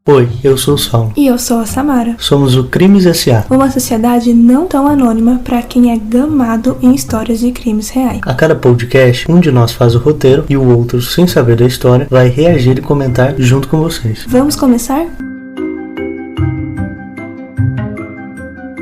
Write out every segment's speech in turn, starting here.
Oi, eu sou o Sol. E eu sou a Samara. Somos o Crimes S.A. Uma sociedade não tão anônima para quem é gamado em histórias de crimes reais. A cada podcast, um de nós faz o roteiro e o outro, sem saber da história, vai reagir e comentar junto com vocês. Vamos começar?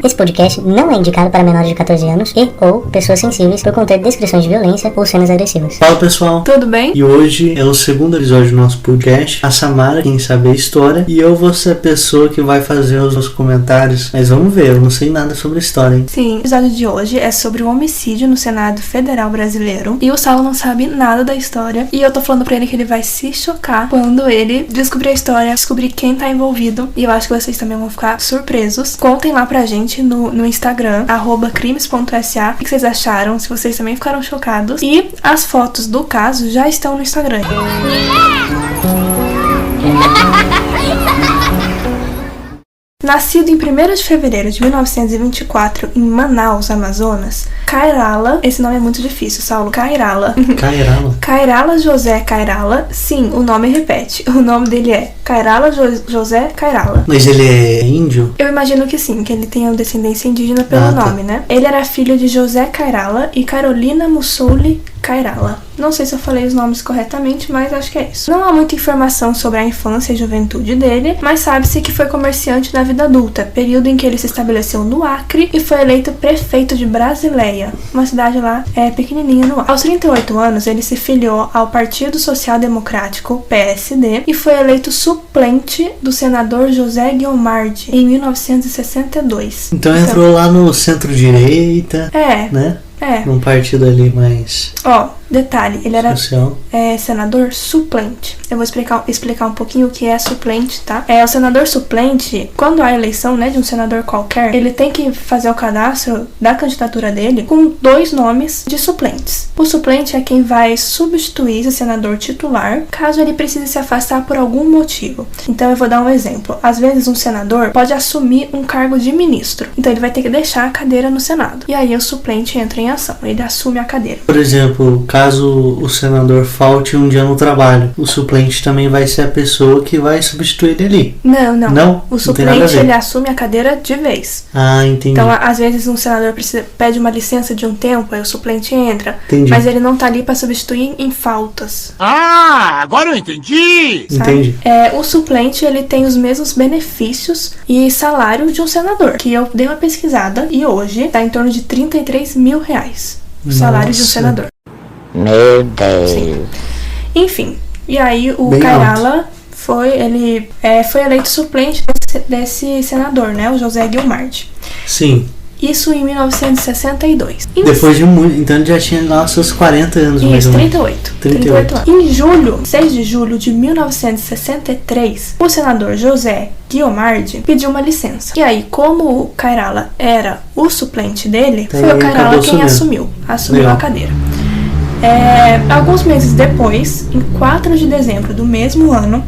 Esse podcast não é indicado para menores de 14 anos e ou pessoas sensíveis por conter descrições de violência ou cenas agressivas. Fala pessoal, Tudo bem? e hoje é o segundo episódio do nosso podcast. A Samara, quem sabe a história, e eu vou ser a pessoa que vai fazer os comentários. Mas vamos ver, eu não sei nada sobre a história, hein? Sim, o episódio de hoje é sobre o homicídio no Senado Federal Brasileiro. E o Saulo não sabe nada da história. E eu tô falando pra ele que ele vai se chocar quando ele descobrir a história, descobrir quem tá envolvido. E eu acho que vocês também vão ficar surpresos. Contem lá pra gente no Instagram, @crimes.sa, o que vocês acharam, se vocês também ficaram chocados. E as fotos do caso já estão no Instagram. Nascido em 1º de fevereiro de 1924 em Manaus, Amazonas, Cairala, esse nome é muito difícil, Saulo, Cairala. Cairala José Cairala, sim, o nome repete, o nome dele é Cairala José Cairala. Mas ele é índio? Eu imagino que sim, que ele tenha descendência indígena pelo nome, né? Ele era filho de José Cairala e Carolina Mussouli Cairala. Não sei se eu falei os nomes corretamente, mas acho que é isso. Não há muita informação sobre a infância e juventude dele, mas sabe-se que foi comerciante na vida adulta, período em que ele se estabeleceu no Acre e foi eleito prefeito de Brasileia, uma cidade lá pequenininha no Acre. Aos 38 anos, ele se filiou ao Partido Social Democrático, PSD, e foi eleito suplente do senador José Guilmard em 1962. Então entrou lá no centro-direita, né? Num partido ali mais... Detalhe, ele era social. Senador suplente. Eu vou explicar um pouquinho o que é suplente, tá? O senador suplente, quando há eleição, né, de um senador qualquer, ele tem que fazer o cadastro da candidatura dele com 2 nomes de suplentes. O suplente é quem vai substituir o senador titular, caso ele precise se afastar por algum motivo. Então eu vou dar um exemplo. Às vezes um senador pode assumir um cargo de ministro. Então ele vai ter que deixar a cadeira no Senado. E aí o suplente entra em ação. Ele assume a cadeira. Por exemplo, caso o senador falte um dia no trabalho, o suplente também vai ser a pessoa que vai substituir ele ali. Não? O suplente, ele assume a cadeira de vez. Ah, entendi. Então, às vezes um senador pede uma licença de um tempo, aí o suplente entra. Entendi. Mas ele não tá ali pra substituir em faltas. Ah, agora eu entendi! Entendi. O suplente, ele tem os mesmos benefícios e salário de um senador, que eu dei uma pesquisada e hoje tá em torno de R$33 mil. O salário de um senador. Meu Deus. Sim. Enfim, e aí o Bem Cairala foi eleito suplente desse senador, né, o José Guilmard. Sim. Isso em 1962. Depois de muito, então ele já tinha lá seus 40 anos, mais ou menos. 38 anos. Em 6 de julho de 1963, o senador José Guilmard pediu uma licença. E aí, como o Cairala era o suplente dele, foi o Cairala quem assumiu a cadeira. Alguns meses depois, em 4 de dezembro do mesmo ano,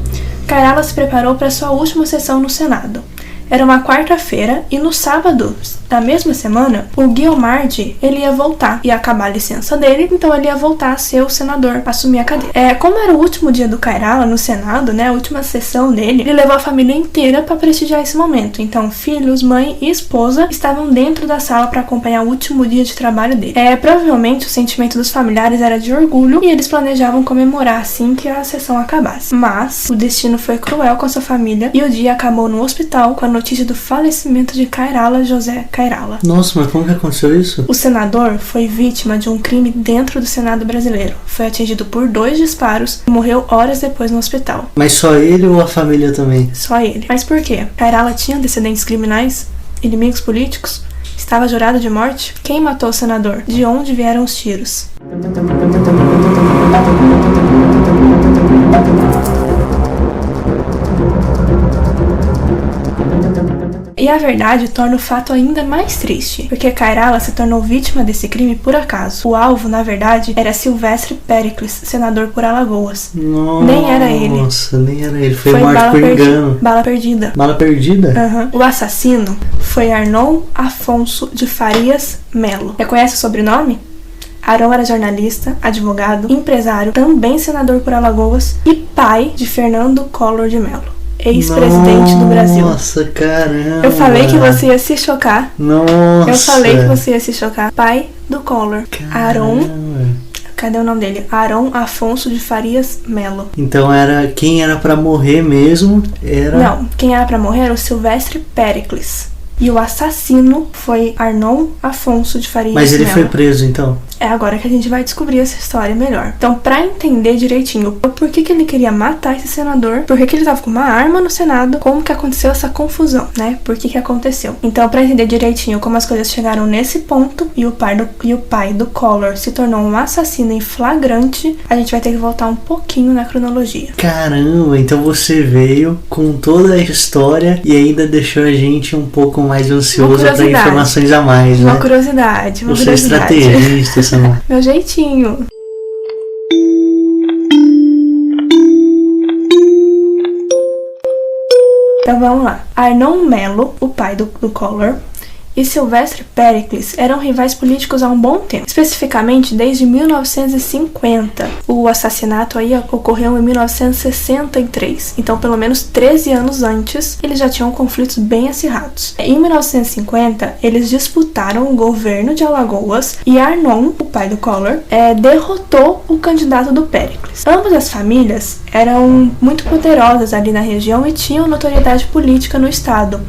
Cairala se preparou para sua última sessão no Senado. Era uma quarta-feira e no sábado da mesma semana, o Guilmard, ele ia voltar, ia acabar a licença dele, então ele ia voltar a ser o senador, assumir a cadeira. Como era o último dia do Cairala no Senado, né, a última sessão dele, ele levou a família inteira para prestigiar esse momento. Então, filhos, mãe e esposa estavam dentro da sala para acompanhar o último dia de trabalho dele. Provavelmente o sentimento dos familiares era de orgulho e eles planejavam comemorar assim que a sessão acabasse. Mas o destino foi cruel com sua família e o dia acabou no hospital com a notícia do falecimento de Cairala José Cairala. Nossa, mas como que aconteceu isso? O senador foi vítima de um crime dentro do Senado brasileiro. Foi atingido por 2 disparos e morreu horas depois no hospital. Mas só ele ou a família também? Só ele. Mas por quê? Cairala tinha antecedentes criminais? Inimigos políticos? Estava jurado de morte? Quem matou o senador? De onde vieram os tiros? E a verdade torna o fato ainda mais triste, porque Cairala se tornou vítima desse crime por acaso. O alvo, na verdade, era Silvestre Péricles, senador por Alagoas. Nossa, nem era ele. Nossa, nem era ele. Foi morto por engano. Bala perdida. Bala perdida? Uhum. O assassino foi Arnon Afonso de Farias Melo. Reconhece o sobrenome? Arão era jornalista, advogado, empresário, também senador por Alagoas e pai de Fernando Collor de Mello. ex-presidente do Brasil. Nossa, caramba. Eu falei que você ia se chocar. Nossa. Eu falei que você ia se chocar. Pai do Collor, Aron. Cadê o nome dele? Aron Afonso de Farias Melo. Então quem era pra morrer mesmo era... Não, quem era pra morrer era o Silvestre Péricles. E o assassino foi Arnon Afonso de Farias Melo. Mas ele foi preso, então? É agora que a gente vai descobrir essa história melhor. Então, pra entender direitinho por que ele queria matar esse senador, por que ele tava com uma arma no Senado, como que aconteceu essa confusão, né? Por que aconteceu. Então, pra entender direitinho como as coisas chegaram nesse ponto e o pai do Collor se tornou um assassino em flagrante, a gente vai ter que voltar um pouquinho na cronologia. Caramba, então você veio com toda a história e ainda deixou a gente um pouco mais ansioso para informações a mais, né? Uma curiosidade. Você é estrategista, Samara. Meu jeitinho. Então vamos lá. Arnon Melo, o pai do Collor, e Silvestre Péricles eram rivais políticos há um bom tempo, especificamente desde 1950. O assassinato aí ocorreu em 1963, então pelo menos 13 anos antes eles já tinham conflitos bem acirrados. Em 1950 eles disputaram o governo de Alagoas e Arnon, o pai do Collor, derrotou o candidato do Péricles. Ambas as famílias eram muito poderosas ali na região e tinham notoriedade política no estado.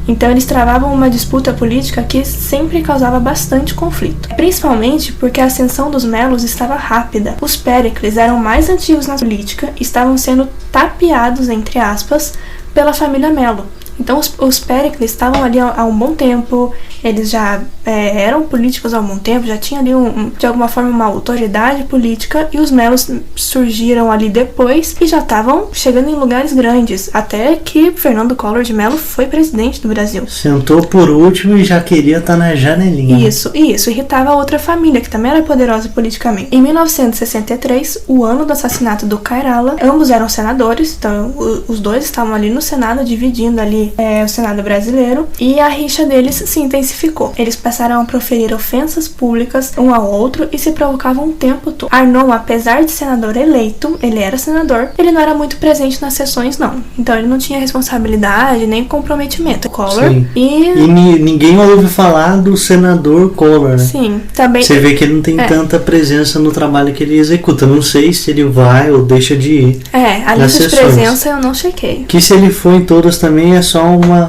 Então eles travavam uma disputa política que sempre causava bastante conflito, principalmente porque a ascensão dos Melos estava rápida. Os Péricles eram mais antigos na política e estavam sendo tapeados, entre aspas, pela família Melo. Então os Péricles estavam ali há um bom tempo, eles já eram políticos há um bom tempo, já tinham ali de alguma forma uma autoridade política, e os Melos surgiram ali depois e já estavam chegando em lugares grandes, até que Fernando Collor de Mello foi presidente do Brasil. Sentou por último e já queria estar na janelinha. Isso irritava a outra família, que também era poderosa politicamente. Em 1963, o ano do assassinato do Cairala, ambos eram senadores, então os dois estavam ali no Senado, dividindo ali o Senado brasileiro, e a rixa deles se intensificou. Eles passaram a proferir ofensas públicas um ao outro e se provocavam o tempo todo. Arnon, apesar de senador eleito, ele era senador, ele não era muito presente nas sessões, não. Então ele não tinha responsabilidade nem comprometimento. Collor e ninguém ouve falar do senador Collor, né? Sim, também. Você vê que ele não tem tanta presença no trabalho que ele executa. Não sei se ele vai ou deixa de ir. A lista de presença eu não chequei. Que se ele for em todas também é só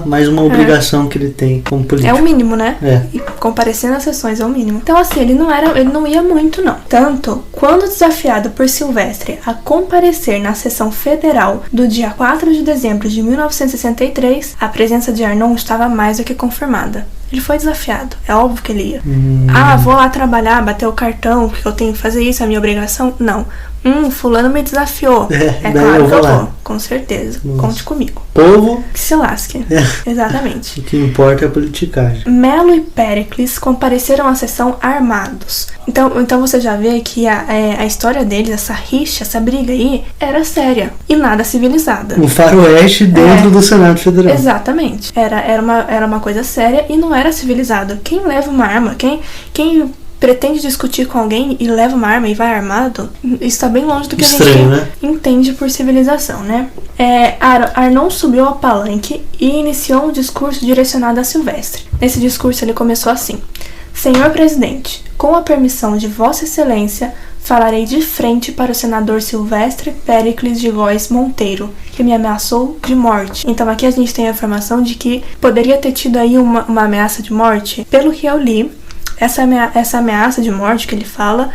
mais uma obrigação que ele tem como político. É o mínimo, né? E comparecer nas sessões é o mínimo. Então assim, ele não ia muito, não. Tanto, quando desafiado por Silvestre a comparecer na sessão federal do dia 4 de dezembro de 1963, a presença de Arnon estava mais do que confirmada. Ele foi desafiado, é óbvio que ele ia. Vou lá trabalhar, bater o cartão, porque eu tenho que fazer isso, é minha obrigação? Não. Fulano me desafiou. É claro que eu vou, com certeza. Conte comigo. Povo que se lasque. Exatamente. O que importa é a politicagem. Melo e Péricles compareceram à sessão armados. Então você já vê que a história deles, essa rixa, essa briga aí, era séria e nada civilizada. Um faroeste dentro do Senado Federal. Exatamente. Era uma coisa séria e não era civilizado. Quem leva uma arma, quem pretende discutir com alguém e leva uma arma e vai armado, está bem longe do que estranho, a gente entende por civilização, né? Arnon subiu ao palanque e iniciou um discurso direcionado a Silvestre. Nesse discurso ele começou assim: Senhor Presidente, com a permissão de Vossa Excelência, falarei de frente para o senador Silvestre Péricles de Góes Monteiro, que me ameaçou de morte. Então aqui a gente tem a informação de que poderia ter tido aí uma ameaça de morte. Pelo que eu li, essa ameaça de morte que ele fala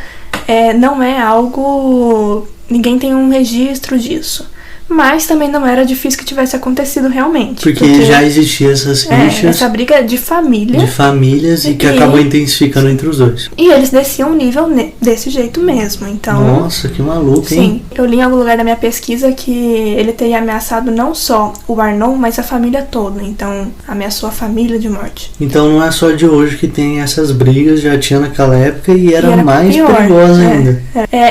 não é algo... Ninguém tem um registro disso. Mas também não era difícil que tivesse acontecido realmente. Porque já existiam essas rixas. Essa briga de família. De famílias e que acabou intensificando entre os dois. E eles desciam o nível desse jeito mesmo. Então, nossa, que maluco, hein? Sim. Eu li em algum lugar da minha pesquisa que ele teria ameaçado não só o Arnon, mas a família toda. Então, ameaçou a família de morte. Então não é só de hoje que tem essas brigas, já tinha naquela época e era mais perigosa ainda.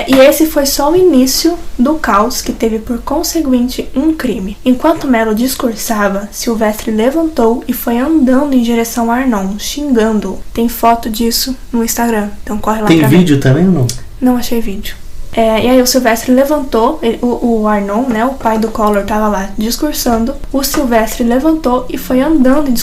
E esse foi só o início do caos que teve por consequência um crime. Enquanto Melo discursava, Silvestre levantou e foi andando em direção a Arnon, xingando-o. Tem foto disso no Instagram, então corre lá pra ver. Tem vídeo também ou não? Não achei vídeo. E aí o Silvestre levantou, o Arnon, né, o pai do Collor, tava lá discursando. O Silvestre levantou e foi andando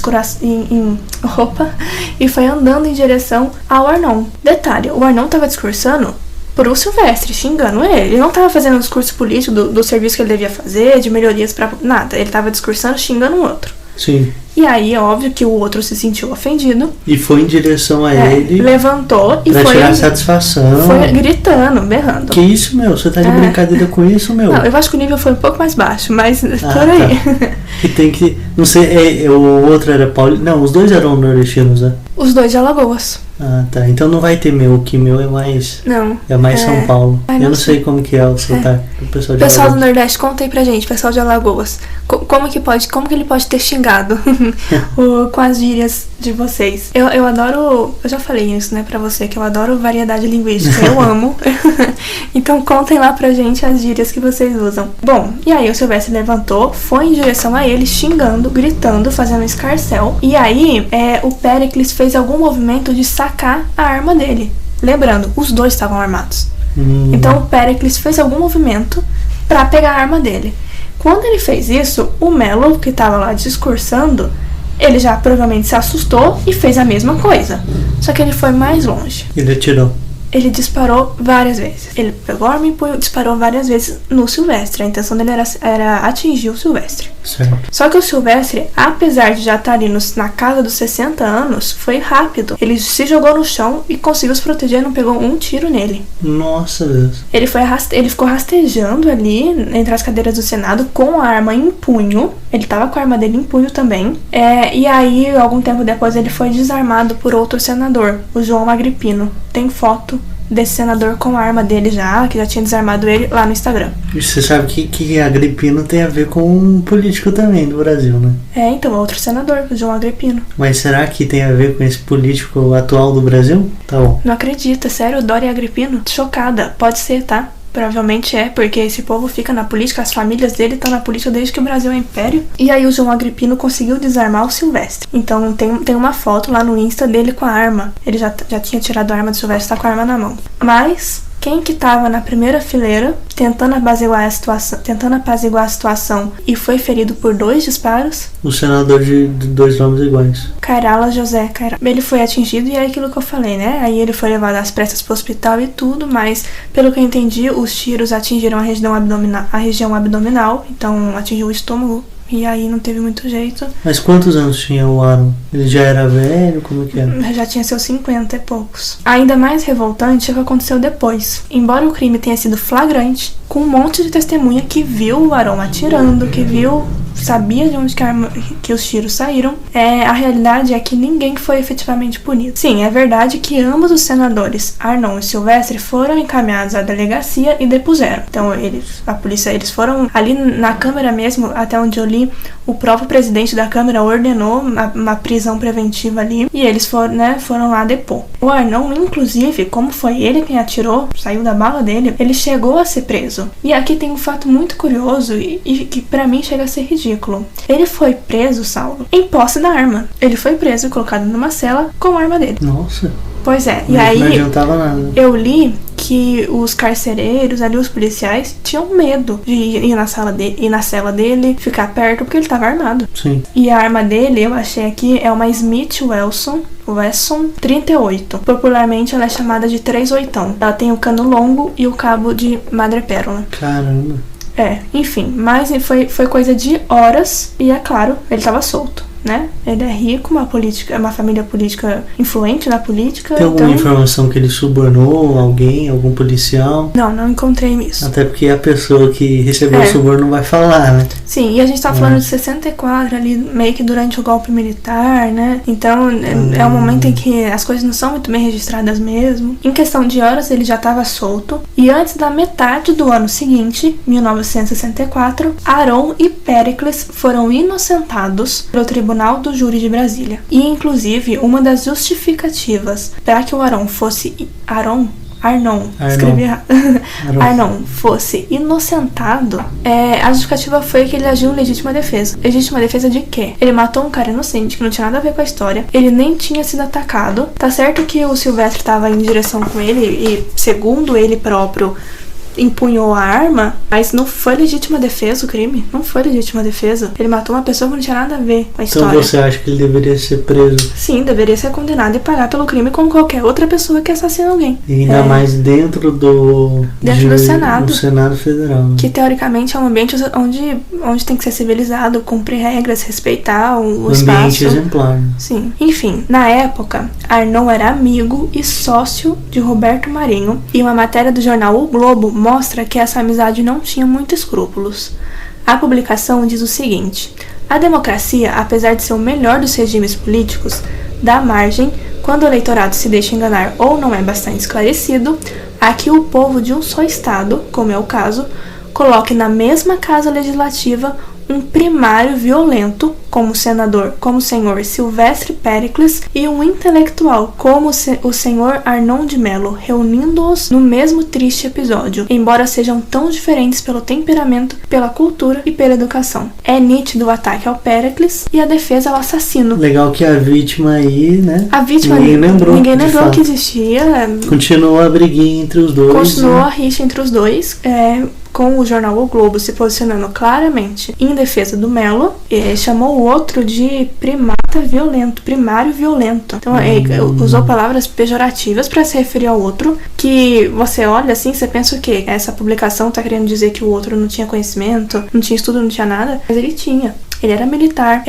e foi andando em direção ao Arnon. Detalhe, o Arnon tava discursando pro Silvestre, xingando ele. Ele não tava fazendo um discurso político do serviço que ele devia fazer, de melhorias pra nada. Ele tava discursando, xingando o outro. Sim. E aí, é óbvio que o outro se sentiu ofendido. E foi em direção a ele. Levantou e pra foi tirar satisfação. Foi gritando, berrando. Que isso, meu? Você tá de brincadeira com isso, meu? Não, eu acho que o nível foi um pouco mais baixo, mas por aí. Tá. Que tem que... Não sei, o outro era Paulo... Não, os dois eram nordestinos, né? Os dois de Alagoas. Ah, tá. Então não vai ter meu, que meu é mais... Não. É mais São Paulo. Ai, eu não sei como que é o sotaque do pessoal de Pessoal Alagoas. do Nordeste, conta aí pra gente, pessoal de Alagoas. Como que ele pode ter xingado com as gírias de vocês? Eu adoro... Eu já falei isso, né, pra você, que eu adoro variedade linguística. Eu amo. Então contem lá pra gente as gírias que vocês usam. Bom, e aí o Silvestre levantou, foi em direção a ele, xingando, gritando, fazendo escarcéu. E aí o Péricles fez algum movimento de sacar a arma dele. Lembrando, os dois estavam armados. Então o Péricles fez algum movimento pra pegar a arma dele. Quando ele fez isso, o Melo, que tava lá discursando, ele já provavelmente se assustou e fez a mesma coisa. Só que ele foi mais longe. Ele atirou. Ele disparou várias vezes. Ele pegou a arma e disparou várias vezes no Silvestre. A intenção dele era atingir o Silvestre. Certo. Só que o Silvestre, apesar de já estar ali na casa dos 60 anos, foi rápido. Ele se jogou no chão e conseguiu se proteger, não pegou um tiro nele. Nossa Deus. Ele ficou rastejando ali entre as cadeiras do Senado com a arma em punho. Ele tava com a arma dele em punho também. E aí, algum tempo depois, ele foi desarmado por outro senador, o João Agripino. Tem foto desse senador com a arma dele que já tinha desarmado ele lá no Instagram. E você sabe que Agripino tem a ver com um político também do Brasil, né? Então, outro senador, o João Agripino. Mas será que tem a ver com esse político atual do Brasil? Tá bom. Não acredita, sério, Dória Agripino? Chocada, pode ser, tá? Provavelmente porque esse povo fica na política, as famílias dele estão na política desde que o Brasil é império. E aí o João Agripino conseguiu desarmar o Silvestre. Então tem uma foto lá no Insta dele com a arma. Ele já tinha tirado a arma do Silvestre, tá com a arma na mão. Mas quem que tava na primeira fileira, tentando apaziguar a situação e foi ferido por 2 disparos? O senador de 2 nomes iguais. Cairala José Cairala. Ele foi atingido e é aquilo que eu falei, né? Aí ele foi levado às pressas pro hospital e tudo, mas pelo que eu entendi, os tiros atingiram a região abdominal, então atingiu o estômago. E aí não teve muito jeito. Mas quantos anos tinha o Aron? Ele já era velho? Como que era? Já tinha seus 50 e poucos. Ainda mais revoltante é o que aconteceu depois. Embora o crime tenha sido flagrante, com um monte de testemunha que viu o Aron atirando, sabia de onde que os tiros saíram, a realidade é que ninguém foi efetivamente punido. Sim, é verdade que ambos os senadores, Arnon e Silvestre, foram encaminhados à delegacia e depuseram. Então eles foram ali na Câmara mesmo, até onde eu li, o próprio presidente da Câmara ordenou uma prisão preventiva ali e eles foram lá depor. O Arnon, inclusive, como foi ele quem atirou, saiu da bala dele, ele chegou a ser preso. E aqui tem um fato muito curioso e que pra mim chega a ser ridículo. Ele foi preso, Saulo, em posse da arma. Ele foi preso e colocado numa cela com a arma dele. Nossa. Pois é, e aí não adiantava nada. Eu li que os carcereiros ali, os policiais, tinham medo de ir na cela dele, ficar perto, porque ele tava armado. Sim. E a arma dele, eu achei aqui, é uma Smith Wesson 38. Popularmente ela é chamada de 38. Ela tem o cano longo e o cabo de madrepérola. Caramba. Enfim, mas foi coisa de horas e é claro, ele tava solto, né? Ele é rico, uma família política influente na política. Tem alguma informação que ele subornou alguém, algum policial? Não encontrei isso. Até porque a pessoa que recebeu o suborno não vai falar, né? Sim, e a gente tá falando de 64 ali, meio que durante o golpe militar, né? Então é um momento em que as coisas não são muito bem registradas mesmo. Em questão de horas ele já estava solto e antes da metade do ano seguinte, 1964, Aron e Péricles foram inocentados pelo Tribunal do Júri de Brasília. E inclusive uma das justificativas para que o Arnon escrevi errado. Arnon fosse inocentado, a justificativa foi que ele agiu em legítima defesa. Legítima defesa de quê? Ele matou um cara inocente que não tinha nada a ver com a história, ele nem tinha sido atacado. Tá certo que o Silvestre estava em direção com ele e, segundo ele próprio, empunhou a arma, mas não foi legítima defesa o crime. Não foi legítima defesa. Ele matou uma pessoa que não tinha nada a ver com a história. Então você acha que ele deveria ser preso? Sim, deveria ser condenado e pagar pelo crime como qualquer outra pessoa que assassina alguém. E ainda mais dentro do Senado. Do Senado Federal. Que teoricamente é um ambiente onde tem que ser civilizado, cumprir regras, respeitar o espaço. Ambiente exemplar. Sim. Enfim, na época, Arnon era amigo e sócio de Roberto Marinho, e uma matéria do jornal O Globo mostra que essa amizade não tinha muitos escrúpulos. A publicação diz o seguinte: a democracia, apesar de ser o melhor dos regimes políticos, dá margem, quando o eleitorado se deixa enganar ou não é bastante esclarecido, a que o povo de um só estado, como é o caso, coloque na mesma casa legislativa um primário violento, como o senhor Silvestre Péricles, e um intelectual, como o senhor Arnon de Mello, reunindo-os no mesmo triste episódio, embora sejam tão diferentes pelo temperamento, pela cultura e pela educação. É nítido o ataque ao Péricles e a defesa ao assassino. Legal que a vítima aí, né? A vítima ninguém lembrou que existia. Continuou a briguinha entre os dois. Continuou a rixa entre os dois. Com o jornal O Globo se posicionando claramente em defesa do Mello, chamou o outro de primário violento. Então, usou palavras pejorativas para se referir ao outro, que você olha assim, você pensa o quê? Essa publicação tá querendo dizer que o outro não tinha conhecimento, não tinha estudo, não tinha nada, mas ele tinha. Ele era militar.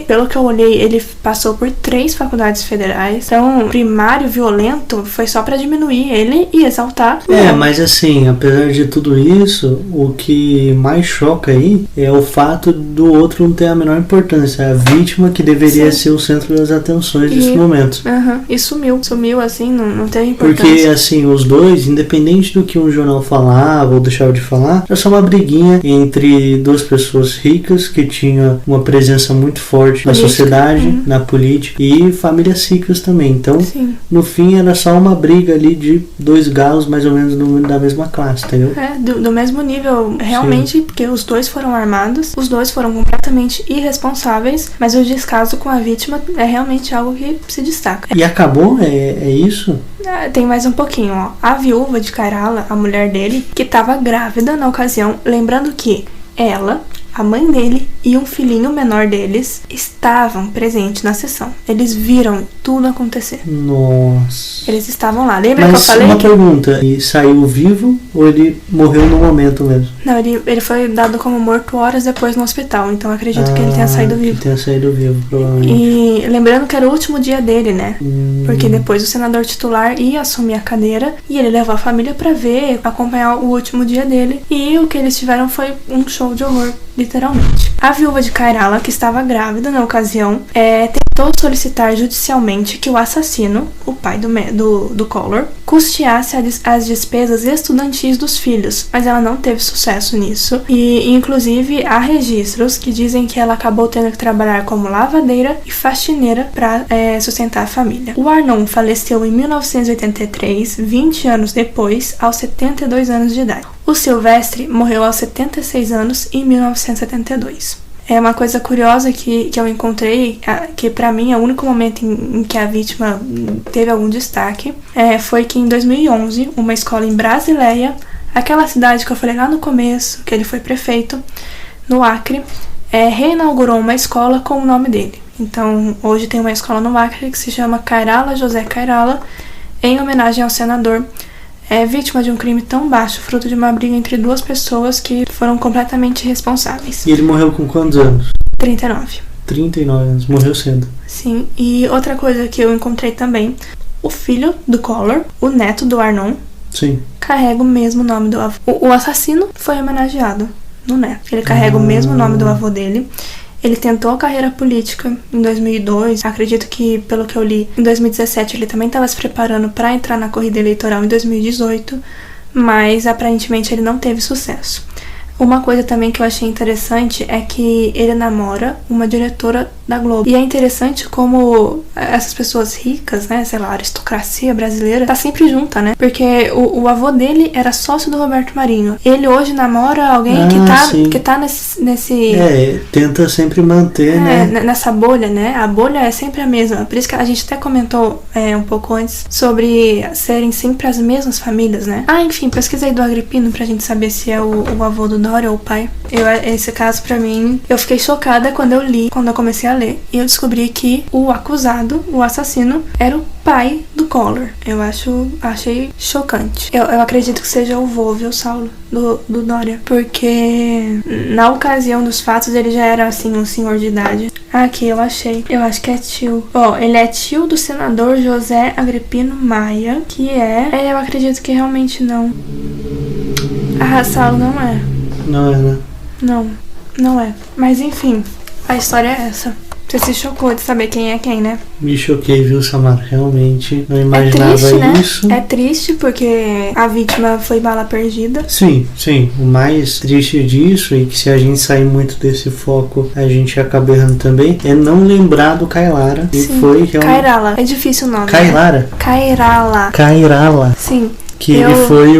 Pelo que eu olhei, ele passou por 3 faculdades federais. Então, primário violento foi só pra diminuir ele e exaltar. Mas assim, apesar de tudo isso, o que mais choca aí é o fato do outro não ter a menor importância. A vítima que deveria ser o centro das atenções nesse momento. E sumiu assim, não teve importância. Porque assim, os dois, independente do que um jornal falava ou deixava de falar, era só uma briguinha entre 2 pessoas ricas que tinham uma presença muito forte na sociedade, na política, e famílias ricas também. Então, no fim, era só uma briga ali de 2 galos mais ou menos da mesma classe, entendeu? Do mesmo nível, realmente, porque os 2 foram armados, os 2 foram completamente irresponsáveis, mas o descaso com a vítima é realmente algo que se destaca. E acabou? É isso? Tem mais um pouquinho, ó. A viúva de Kairala, a mulher dele, que estava grávida na ocasião, lembrando que ela, a mãe dele e um filhinho menor deles estavam presentes na sessão. Eles viram tudo acontecer. Nossa. Eles estavam lá. Lembra que eu falei? Uma pergunta. Ele saiu vivo ou ele morreu no momento mesmo? Não, ele foi dado como morto horas depois no hospital. Então acredito que ele tenha saído vivo. Que tenha saído vivo, provavelmente. E lembrando que era o último dia dele, né? Porque depois o senador titular ia assumir a cadeira e ele levou a família pra acompanhar o último dia dele. E o que eles tiveram foi um show de horror, literalmente. A viúva de Kairala, que estava grávida na ocasião, tentou solicitar judicialmente que o assassino, o pai do Collor, custeasse as despesas estudantis dos filhos, mas ela não teve sucesso nisso. E, inclusive, há registros que dizem que ela acabou tendo que trabalhar como lavadeira e faxineira para sustentar a família. O Arnon faleceu em 1983, 20 anos depois, aos 72 anos de idade. O Silvestre morreu aos 76 anos em 1972. É uma coisa curiosa que eu encontrei, que pra mim é o único momento em que a vítima teve algum destaque, foi que em 2011, uma escola em Brasileia, aquela cidade que eu falei lá no começo, que ele foi prefeito, no Acre, reinaugurou uma escola com o nome dele. Então, hoje tem uma escola no Acre que se chama Kairala José Kairala, em homenagem ao senador, vítima de um crime tão baixo, fruto de uma briga entre 2 pessoas que foram completamente responsáveis. E ele morreu com quantos anos? 39. 39 anos, morreu cedo. Sim, e outra coisa que eu encontrei também, o filho do Collor, o neto do Arnon, carrega o mesmo nome do avô. O assassino foi homenageado no neto. Ele carrega o mesmo nome do avô dele. Ele tentou a carreira política em 2002. Acredito que, pelo que eu li, em 2017 ele também estava se preparando para entrar na corrida eleitoral em 2018, mas aparentemente ele não teve sucesso. Uma coisa também que eu achei interessante é que ele namora uma diretora da Globo. E é interessante como essas pessoas ricas, né, sei lá, a aristocracia brasileira, tá sempre junta, né? Porque o avô dele era sócio do Roberto Marinho. Ele hoje namora alguém que tá nesse... tenta sempre manter, né? Nessa bolha, né? A bolha é sempre a mesma. Por isso que a gente até comentou um pouco antes sobre serem sempre as mesmas famílias, né? Enfim, pesquisei do Agripino pra gente saber se é o avô do Dória ou o pai. Esse caso, pra mim, eu fiquei chocada quando eu comecei a ler. E eu descobri que o acusado, o assassino, era o pai do Collor. Achei chocante. Eu acredito que seja o vô, viu, Saulo? Do Dória. Porque na ocasião dos fatos ele já era, assim, um senhor de idade. Aqui, eu achei. Eu acho que é tio. Ele é tio do senador José Agripino Maia, que eu acredito que realmente não. Saulo, não é. Não é, né? Não é. Mas enfim, a história é essa. Você se chocou de saber quem é quem, né? Me choquei, viu, Samara? Realmente não imaginava triste, né? isso. É triste porque a vítima foi bala perdida. Sim. O mais triste disso, e que se a gente sair muito desse foco, a gente acaba errando também, é não lembrar do Kailara. E foi realmente... Kairala. É difícil o nome. Kailara? Né? Kairala. Sim. Que ele foi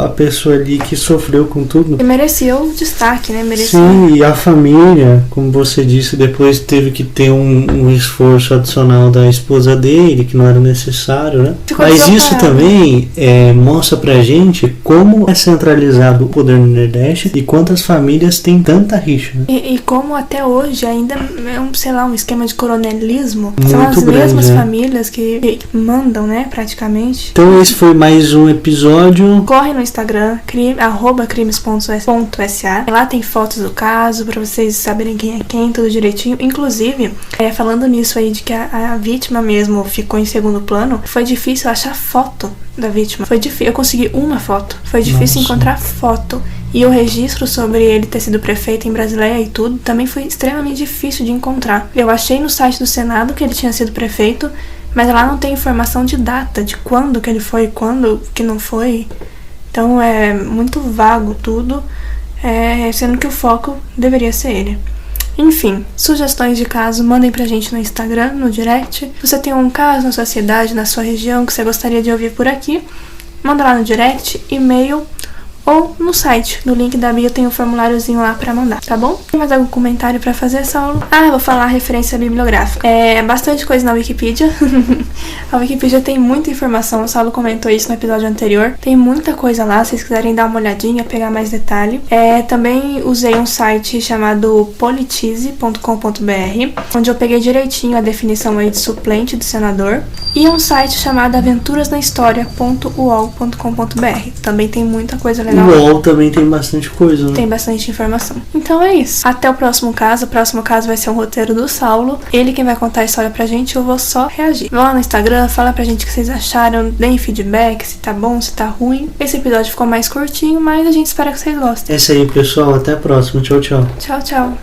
a pessoa ali que sofreu com tudo. E merecia o destaque, né? Sim, e a família, como você disse, depois teve que ter um esforço adicional da esposa dele, que não era necessário, né? Mas isso também mostra pra gente como é centralizado o poder no Nordeste e quantas famílias têm tanta rixa, né? E como até hoje ainda é um esquema de coronelismo. Muito São as grande, mesmas né? famílias que mandam, né? Praticamente. Então esse foi mais um episódio. Corre no Instagram, @crimes.sa. Lá tem fotos do caso pra vocês saberem quem é quem, tudo direitinho. Inclusive, falando nisso aí de que a vítima mesmo ficou em segundo plano, foi difícil achar foto da vítima. Foi difícil. Eu consegui uma foto. Foi difícil encontrar foto. E o registro sobre ele ter sido prefeito em Brasileia e tudo também foi extremamente difícil de encontrar. Eu achei no site do Senado que ele tinha sido prefeito, mas lá não tem informação de data, de quando que ele foi, quando que não foi. Então é muito vago tudo, sendo que o foco deveria ser ele. Enfim, sugestões de caso, mandem pra gente no Instagram, no direct. Se você tem um caso na sua cidade, na sua região, que você gostaria de ouvir por aqui, manda lá no direct, e-mail ou no site. No link da bio tem um formuláriozinho lá pra mandar, tá bom? Tem mais algum comentário pra fazer, Saulo? Eu vou falar a referência bibliográfica. Bastante coisa na Wikipedia. A Wikipedia tem muita informação, o Saulo comentou isso no episódio anterior. Tem muita coisa lá, se vocês quiserem dar uma olhadinha, pegar mais detalhe. Também usei um site chamado politize.com.br, onde eu peguei direitinho a definição aí de suplente do senador. E um site chamado aventurasnahistoria.uol.com.br. Também tem muita coisa legal. O UOL também tem bastante coisa, né? Tem bastante informação. Então é isso. Até o próximo caso. O próximo caso vai ser um roteiro do Saulo. Ele quem vai contar a história pra gente, eu vou só reagir. Vão lá no Instagram, fala pra gente o que vocês acharam, deem feedback, se tá bom, se tá ruim. Esse episódio ficou mais curtinho, mas a gente espera que vocês gostem. É isso aí, pessoal. Até a próxima. Tchau, tchau. Tchau, tchau.